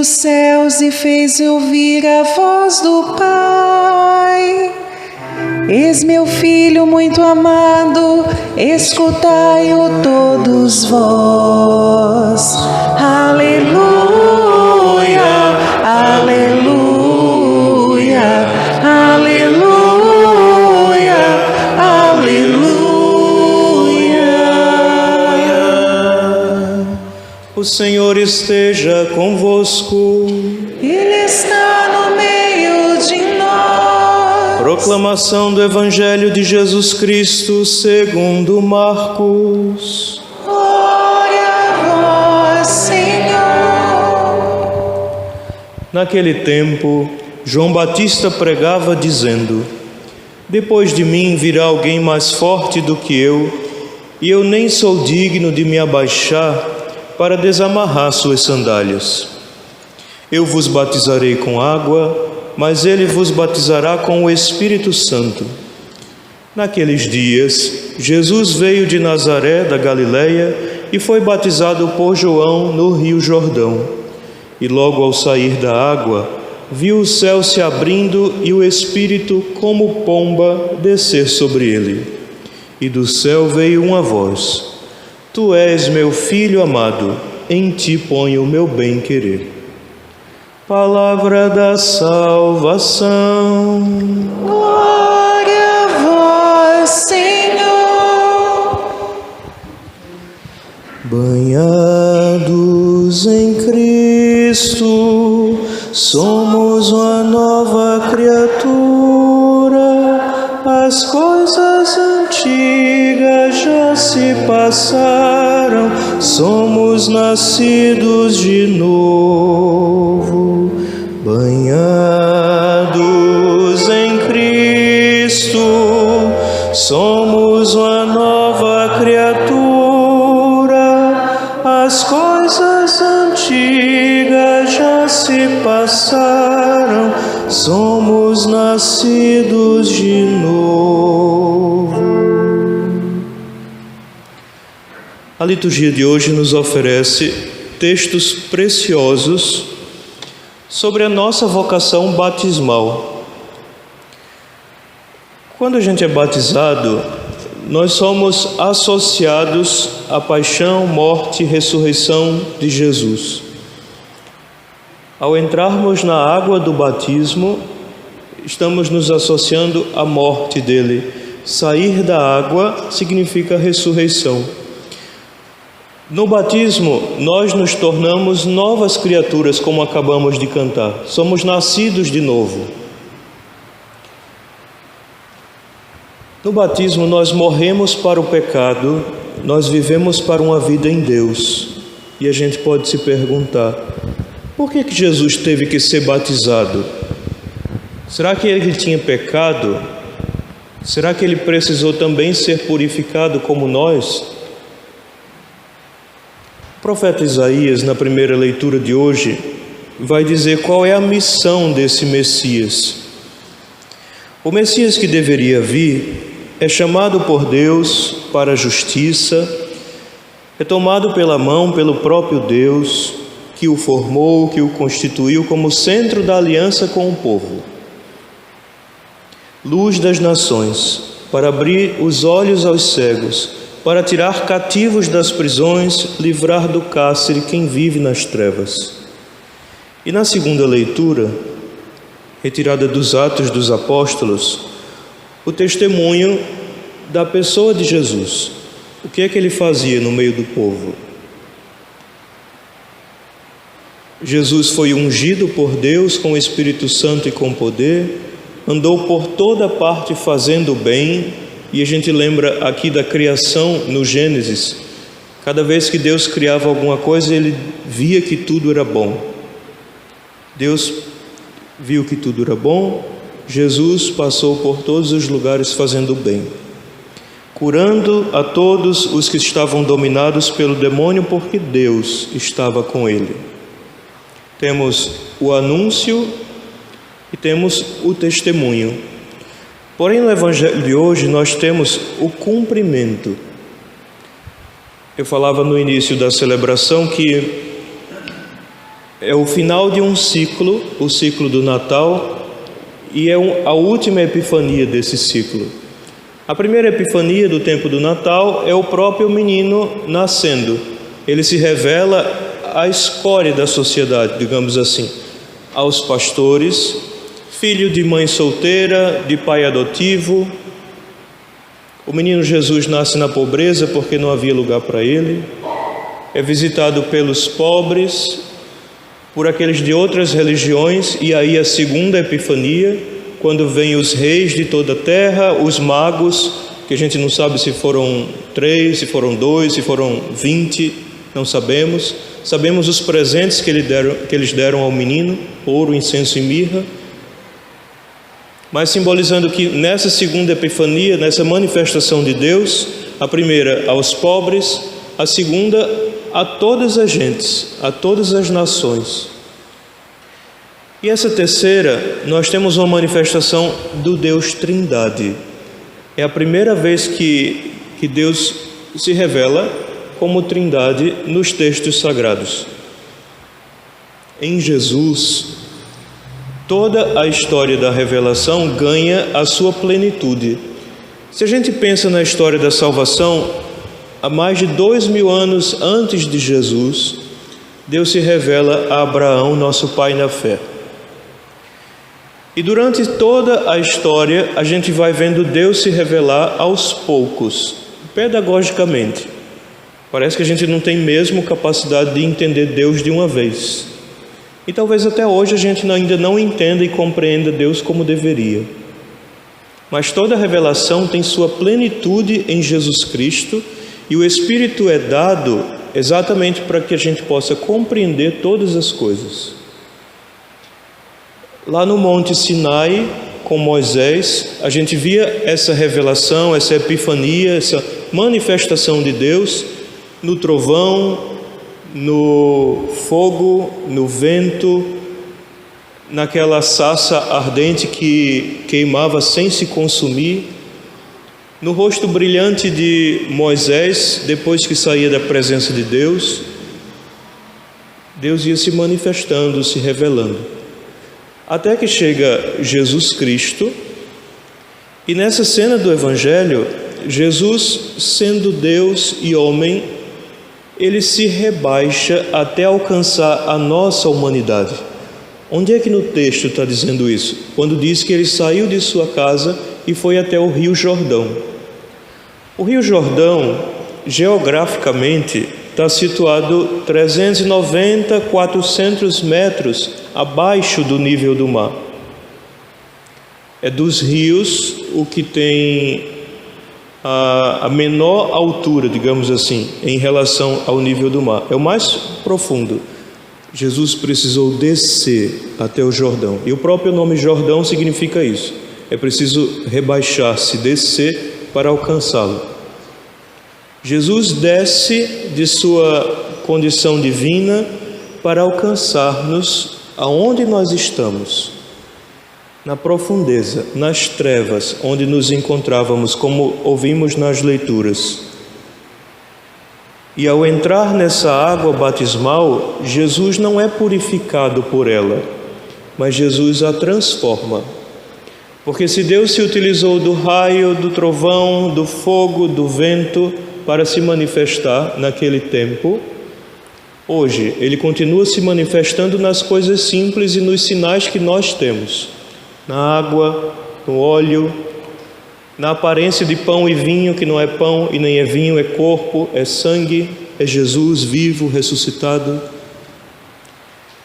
os céus e fez ouvir a voz do Pai. Eis meu Filho muito amado, escutai-o todos vós. Aleluia, aleluia, aleluia, aleluia. O Senhor esteja convosco. Ele está no meio de nós. Proclamação do Evangelho de Jesus Cristo segundo Marcos. Glória a vós, Senhor. Naquele tempo, João Batista pregava dizendo: depois de mim virá alguém mais forte do que eu, e eu nem sou digno de me abaixar para desamarrar suas sandálias. Eu vos batizarei com água, mas ele vos batizará com o Espírito Santo. Naqueles dias, Jesus veio de Nazaré, da Galileia, e foi batizado por João no Rio Jordão. E logo ao sair da água, viu o céu se abrindo e o Espírito, como pomba, descer sobre ele. E do céu veio uma voz: Tu és meu Filho amado, em ti ponho o meu bem-querer. Palavra da salvação. Glória a vós, Senhor. Banhados em Cristo, somos uma nova criatura. As coisas antigas já se passaram, somos nascidos de novo. Banhados em Cristo, somos uma nova criatura. As coisas antigas já se passaram, somos nascidos de novo. A liturgia de hoje nos oferece textos preciosos sobre a nossa vocação batismal. Quando a gente é batizado, nós somos associados à paixão, morte e ressurreição de Jesus. Ao entrarmos na água do batismo, estamos nos associando à morte dele. Sair da água significa ressurreição. No batismo, nós nos tornamos novas criaturas, como acabamos de cantar. Somos nascidos de novo. No batismo, nós morremos para o pecado, nós vivemos para uma vida em Deus. E a gente pode se perguntar: por que Jesus teve que ser batizado? Será que ele tinha pecado? Será que ele precisou também ser purificado como nós? O profeta Isaías, na primeira leitura de hoje, vai dizer qual é a missão desse Messias. O Messias que deveria vir é chamado por Deus para a justiça, é tomado pela mão pelo próprio Deus, que o formou, que o constituiu como centro da aliança com o povo. Luz das nações, para abrir os olhos aos cegos, para tirar cativos das prisões, livrar do cárcere quem vive nas trevas. E na segunda leitura, retirada dos Atos dos Apóstolos, o testemunho da pessoa de Jesus. O que é que ele fazia no meio do povo? Jesus foi ungido por Deus com o Espírito Santo e com poder, andou por toda parte fazendo o bem. E a gente lembra aqui da criação no Gênesis. Cada vez que Deus criava alguma coisa, ele via que tudo era bom. Deus viu que tudo era bom. Jesus passou por todos os lugares fazendo o bem, curando a todos os que estavam dominados pelo demônio, porque Deus estava com ele. Temos o anúncio e temos o testemunho. Porém, no Evangelho de hoje, nós temos o cumprimento. Eu falava no início da celebração que É o final de um ciclo, o ciclo do Natal, e é a última epifania desse ciclo. A primeira epifania do tempo do Natal é o próprio menino nascendo. Ele se revela à escória da sociedade, digamos assim, aos pastores, filho de mãe solteira, de pai adotivo. O menino Jesus nasce na pobreza porque não havia lugar para ele. É visitado pelos pobres, por aqueles de outras religiões, e aí a segunda epifania, quando vêm os reis de toda a terra, os magos, que a gente não sabe se foram 3, se foram 2, se foram 20, não sabemos. Sabemos os presentes que eles deram ao menino, ouro, incenso e mirra, mas simbolizando que nessa segunda epifania, nessa manifestação de Deus, a primeira aos pobres, a segunda a todas as gentes, a todas as nações. E essa terceira, nós temos uma manifestação do Deus Trindade. É a primeira vez que Deus se revela como Trindade nos textos sagrados. Em Jesus, toda a história da revelação ganha a sua plenitude. Se a gente pensa na história da salvação, há mais de 2000 anos antes de Jesus, Deus se revela a Abraão, nosso pai na fé. E durante toda a história, a gente vai vendo Deus se revelar aos poucos, pedagogicamente. Parece que a gente não tem mesmo capacidade de entender Deus de uma vez. E talvez até hoje a gente ainda não entenda e compreenda Deus como deveria. Mas toda a revelação tem sua plenitude em Jesus Cristo, e o Espírito é dado exatamente para que a gente possa compreender todas as coisas. Lá no Monte Sinai, com Moisés, a gente via essa revelação, essa epifania, essa manifestação de Deus no trovão, no fogo, no vento, naquela sarça ardente que queimava sem se consumir, no rosto brilhante de Moisés, depois que saía da presença de Deus, Deus ia se manifestando, se revelando. Até que chega Jesus Cristo, e nessa cena do Evangelho, Jesus, sendo Deus e homem, ele se rebaixa até alcançar a nossa humanidade. Onde é que no texto está dizendo isso? Quando diz que ele saiu de sua casa e foi até o Rio Jordão. O Rio Jordão, geograficamente, está situado 390, 400 metros abaixo do nível do mar. É dos rios o que tem a menor altura, digamos assim, em relação ao nível do mar. É o mais profundo. Jesus precisou descer até o Jordão. E o próprio nome Jordão significa isso. É preciso rebaixar-se, descer para alcançá-lo. Jesus desce de sua condição divina para alcançar-nos aonde nós estamos, na profundeza, nas trevas, onde nos encontrávamos, como ouvimos nas leituras. E ao entrar nessa água batismal, Jesus não é purificado por ela, mas Jesus a transforma. Porque se Deus se utilizou do raio, do trovão, do fogo, do vento para se manifestar naquele tempo, hoje Ele continua se manifestando nas coisas simples e nos sinais que nós temos, na água, no óleo, na aparência de pão e vinho, que não é pão e nem é vinho, é corpo, é sangue, é Jesus vivo, ressuscitado.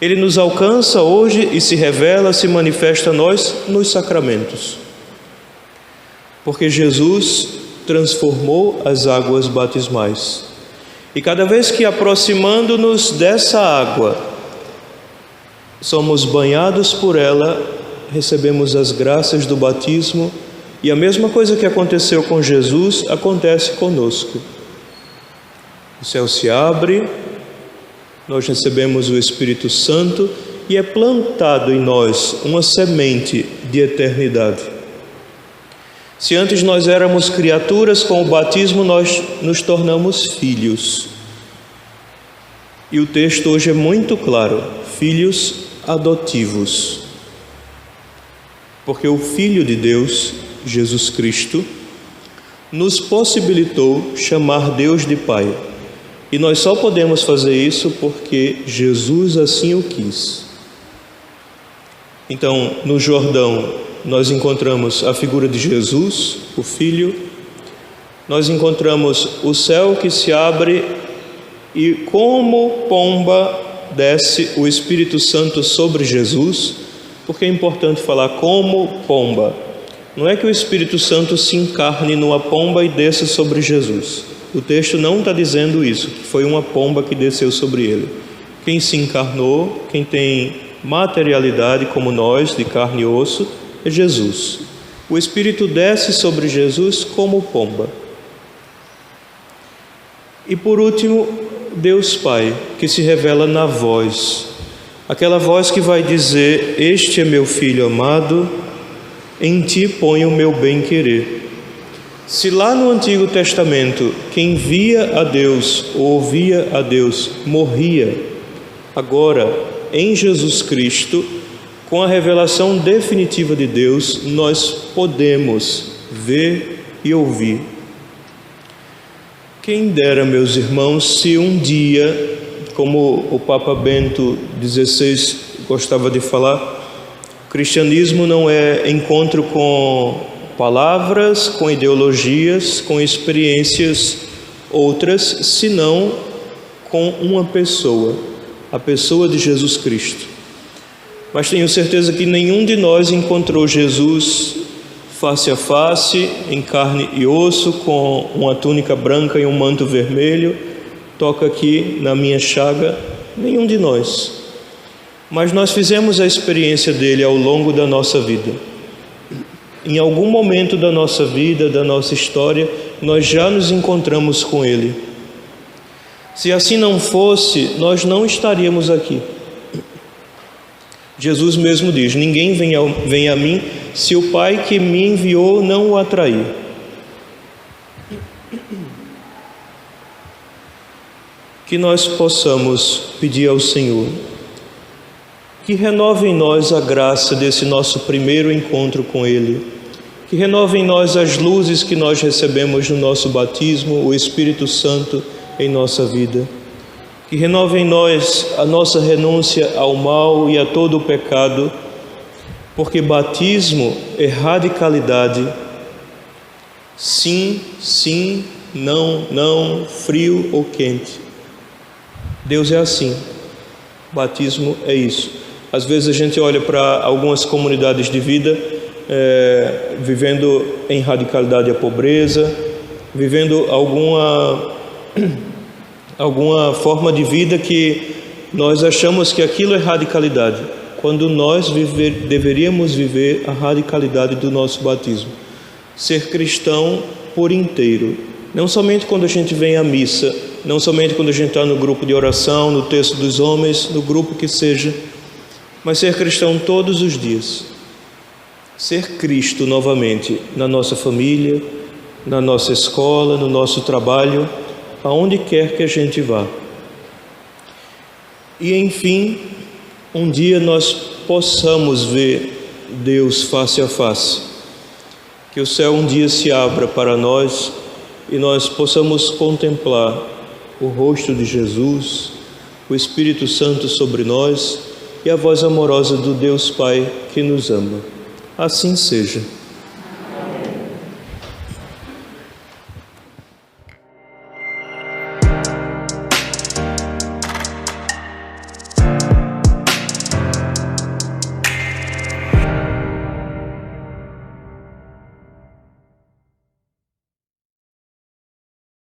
Ele nos alcança hoje e se revela, se manifesta a nós nos sacramentos. Porque Jesus transformou as águas batismais. E cada vez que aproximando-nos dessa água, somos banhados por ela, recebemos as graças do batismo, e a mesma coisa que aconteceu com Jesus acontece conosco. O céu se abre, nós recebemos o Espírito Santo e é plantado em nós uma semente de eternidade. Se antes nós éramos criaturas, com o batismo nós nos tornamos filhos. E o texto hoje é muito claro: filhos adotivos. Porque o Filho de Deus, Jesus Cristo, nos possibilitou chamar Deus de Pai. E nós só podemos fazer isso porque Jesus assim o quis. Então, no Jordão, nós encontramos a figura de Jesus, o Filho. Nós encontramos o céu que se abre e, como pomba, desce o Espírito Santo sobre Jesus. Porque é importante falar como pomba. Não é que o Espírito Santo se encarne numa pomba e desça sobre Jesus. O texto não está dizendo isso, que foi uma pomba que desceu sobre ele. Quem se encarnou, quem tem materialidade como nós, de carne e osso, é Jesus. O Espírito desce sobre Jesus como pomba. E por último, Deus Pai, que se revela na voz. Aquela voz que vai dizer: este é meu Filho amado, em ti ponho o meu bem-querer. Se lá no Antigo Testamento quem via a Deus ou ouvia a Deus morria, agora em Jesus Cristo, com a revelação definitiva de Deus, nós podemos ver e ouvir. Quem dera, meus irmãos, se um dia, como o Papa Bento XVI gostava de falar, o cristianismo não é encontro com palavras, com ideologias, com experiências outras, senão com uma pessoa, a pessoa de Jesus Cristo. Mas tenho certeza que nenhum de nós encontrou Jesus face a face, em carne e osso, com uma túnica branca e um manto vermelho. Toca aqui na minha chaga, nenhum de nós. Mas nós fizemos a experiência dele ao longo da nossa vida. Em algum momento da nossa vida, da nossa história, nós já nos encontramos com ele. Se assim não fosse, nós não estaríamos aqui. Jesus mesmo diz: ninguém vem a mim se o Pai que me enviou não o atrair. Que nós possamos pedir ao Senhor que renove em nós a graça desse nosso primeiro encontro com Ele, que renove em nós as luzes que nós recebemos no nosso batismo, o Espírito Santo em nossa vida, que renove em nós a nossa renúncia ao mal e a todo o pecado, porque batismo é radicalidade, sim, sim, não, não, frio ou quente. Deus é assim, batismo é isso. Às vezes a gente olha para algumas comunidades de vida vivendo em radicalidade a pobreza, vivendo alguma forma de vida que nós achamos que aquilo é radicalidade, quando nós deveríamos viver a radicalidade do nosso batismo. Ser cristão por inteiro, não somente quando a gente vem à missa, não somente quando a gente está no grupo de oração, no texto dos homens, no grupo que seja, mas ser cristão todos os dias. Ser Cristo novamente na nossa família, na nossa escola, no nosso trabalho, aonde quer que a gente vá. E enfim, um dia nós possamos ver Deus face a face. Que o céu um dia se abra para nós e nós possamos contemplar o rosto de Jesus, o Espírito Santo sobre nós e a voz amorosa do Deus Pai que nos ama. Assim seja.